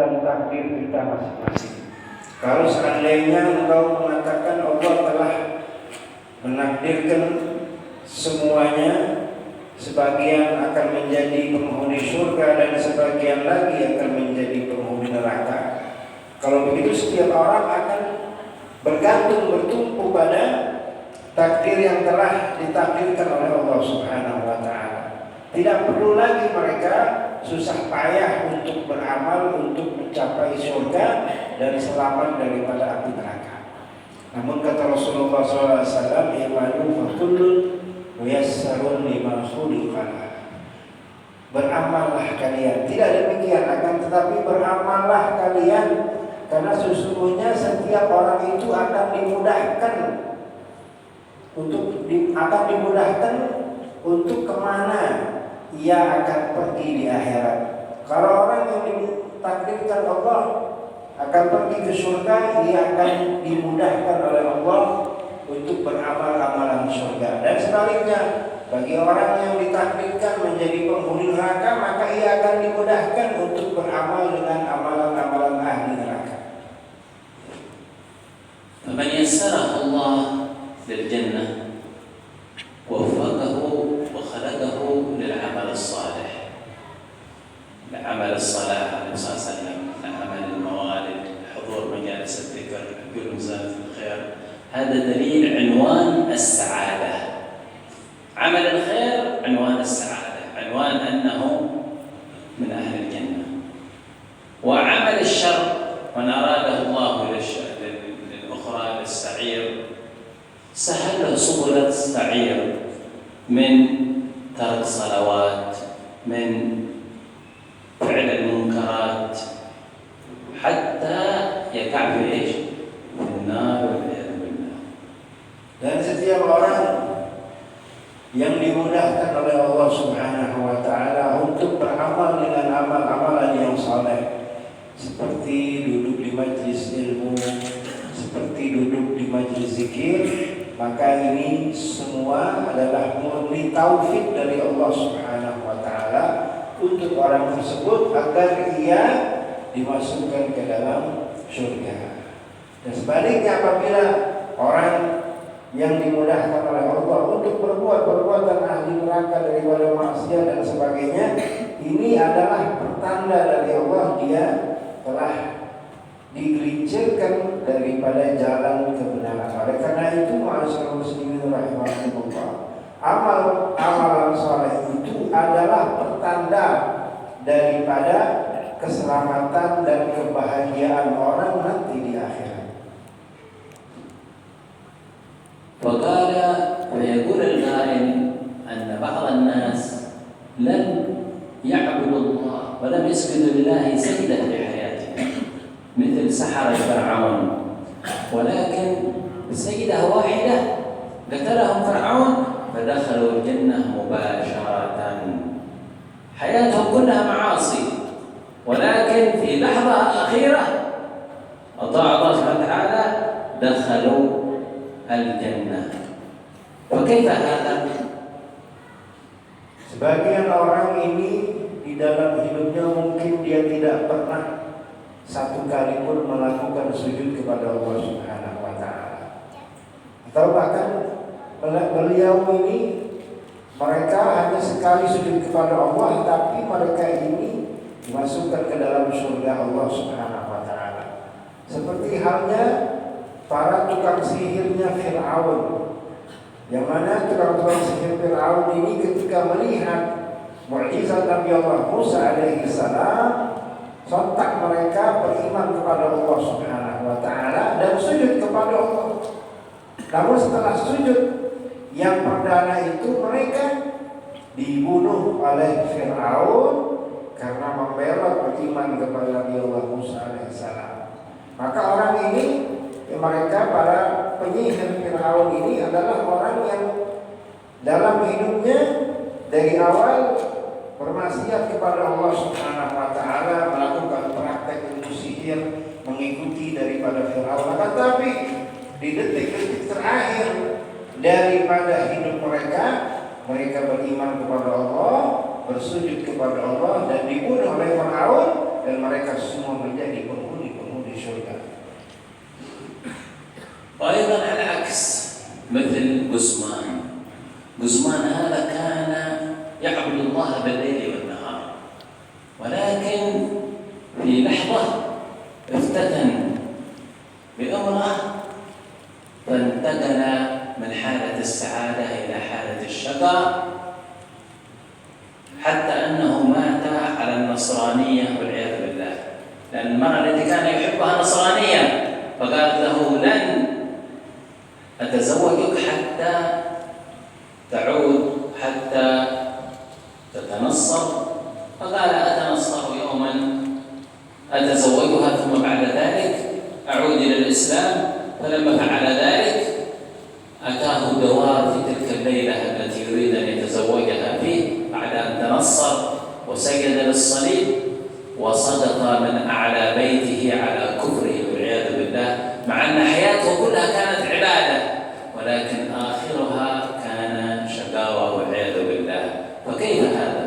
dan takdir kita masing-masing. Kalau seandainya engkau mengatakan Allah telah menakdirkan semuanya, sebagian akan menjadi penghuni surga dan sebagian lagi akan menjadi penghuni neraka. Kalau begitu setiap orang akan bergantung, bertumpu pada takdir yang telah ditakdirkan oleh Allah Subhanahu wa taala. Tidak perlu lagi mereka susah payah untuk beramal untuk mencapai surga dan selamat daripada api neraka. Namun kata Rasulullah SAW, "I'malu fa kullun muyassarun lima khuliqa lahu." Beramallah kalian. Tidak demikian, akan tetapi beramallah kalian, karena sesungguhnya setiap orang itu akan dimudahkan untuk kemana ia akan pergi di akhirat. Kalau orang yang ditakdirkan Allah akan pergi ke surga, ia akan dimudahkan oleh Allah untuk beramal amalan surga. Dan sebaliknya, bagi orang yang ditakdirkan menjadi penghuni neraka, maka ia akan dimudahkan untuk beramal dengan amalan-amalan ahli neraka. فمن يسره الله للجنة ووفقه وخلقه للعمل الصالح، لعمل الصلاة النبي صلى الله عليه وسلم، لعمل الموالد، حضور مجالس الذكر، حضور مجالس الخير، هذا دليل عنوان السعادة. عمل الخير عنوان السعادة، عنوان أنه من أهل الجنة. وعمل الشر من أراده الله للأخرى للسعير سهل له سبل السعير من ترك صلوات، من فعل المنكرات، حتى يقع في ايش؟ في النار والعياذ بالله. Dan setiap orang yang dimudahkan oleh Allah Subhanahu wa taala untuk beramal dengan amal-amalan yang saleh, seperti duduk di majlis ilmu, seperti duduk di majlis zikir, maka ini semua adalah murni taufik dari Allah Subhanahu wa taala untuk orang tersebut agar ia dimasukkan ke dalam surga. Dan sebaliknya, apabila orang yang dimudahkan oleh Allah untuk berbuat perbuatan ahli neraka daripada maksiat dan sebagainya, ini adalah pertanda dari Allah dia telah digelincirkan daripada jalan kebenaran. Oleh karena itu, ma'asyiral muslimin rahimakumullah, amalan saleh itu adalah pertanda daripada keselamatan dan kebahagiaan orang nanti di akhirat. وقال ويقول القائل أن بعض الناس لم يعبدوا الله ولم يسجدوا لله سجدة في حياتهم مثل سحرة فرعون، ولكن بسجدة واحدة قتلهم فرعون فدخلوا الجنة مباشرة. حياتهم كلها معاصي، ولكن في لحظة أخيرة أطاع الله سبحانه وتعالى دخلوا الجنة. فكيف هذا؟ Sebagian orang ini di dalam hidupnya mungkin dia tidak pernah satu kali pun melakukan sujud kepada Allah Subhanahu wa taala. Atau bahkan beliau ini mereka hanya sekali sujud kepada Allah, tapi mereka ini dimasukkan ke dalam surga Allah Subhanahu wa taala. Seperti halnya para tukang sihirnya Fir'aun, yang mana tukang sihir Fir'aun ini ketika melihat mukjizat Nabi Allah Musa alaihi salam, sontak mereka beriman kepada Allah Subhanahu wa taala dan sujud kepada Allah. Namun setelah sujud yang perdana itu, mereka dibunuh oleh Fir'aun karena membela beriman kepada Nabi Allah Musa alaihi salam. Maka orang ini, mereka para penyihir Fir'aun ini adalah orang yang dalam hidupnya dari awal bermaksiat kepada Allah Subhanahu wa taala, melakukan praktek ilmu sihir mengikuti daripada Fir'aun. Tetapi di detik-detik terakhir daripada hidup mereka, mereka beriman kepada Allah, bersujud kepada Allah dan dibunuh oleh Fir'aun, dan mereka semua menjadi بالليل والنهار، ولكن في لحظة افتتن بأمرأة فانتقل من حالة السعادة إلى حالة الشقاء، حتى أنه مات على النصرانية والعياذ بالله، لأن المرأة التي كان يحبها نصرانية، فقالت له لن أتزوجك حتى تعود، حتى تتنصر. فقال أتنصر يوما أتزوجها ثم بعد ذلك أعود إلى الإسلام. فلما فعل ذلك أتاه الدوار في تلك الليلة التي يريد أن يتزوجها فيه بعد أن تنصر وسجد للصليب وصدق من أعلى بيته على كفره والعياذ بالله، مع أن حياته كلها كانت عبادة، ولكن آخرها كان شقاوة والعياذ بالله. فكيف هذا؟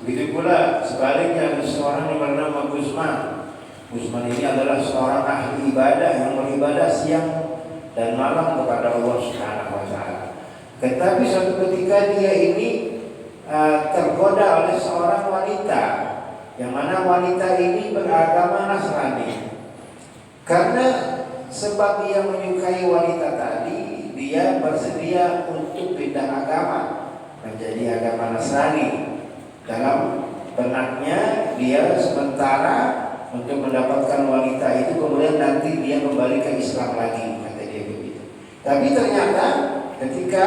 Begitu pula sebaliknya, ada seorang yang bernama Guzman. Guzman ini adalah seorang ahli ibadah yang beribadah siang dan malam kepada Allah Subhanahu wa taala. Tetapi suatu ketika dia ini tergoda oleh seorang wanita, yang mana wanita ini beragama Nasrani. Karena sebab dia menyukai wanita tadi, dia bersedia untuk pindah agama menjadi agama Nasrani. Dalam benaknya dia sementara untuk mendapatkan wanita itu, kemudian nanti dia kembali ke Islam lagi, kata dia begitu. Tapi ternyata ketika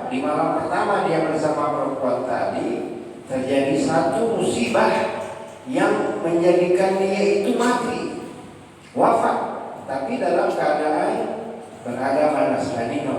di malam pertama dia bersama perempuan tadi, terjadi satu musibah yang menjadikan dia itu mati, wafat, tapi dalam keadaan beragama Nasrani.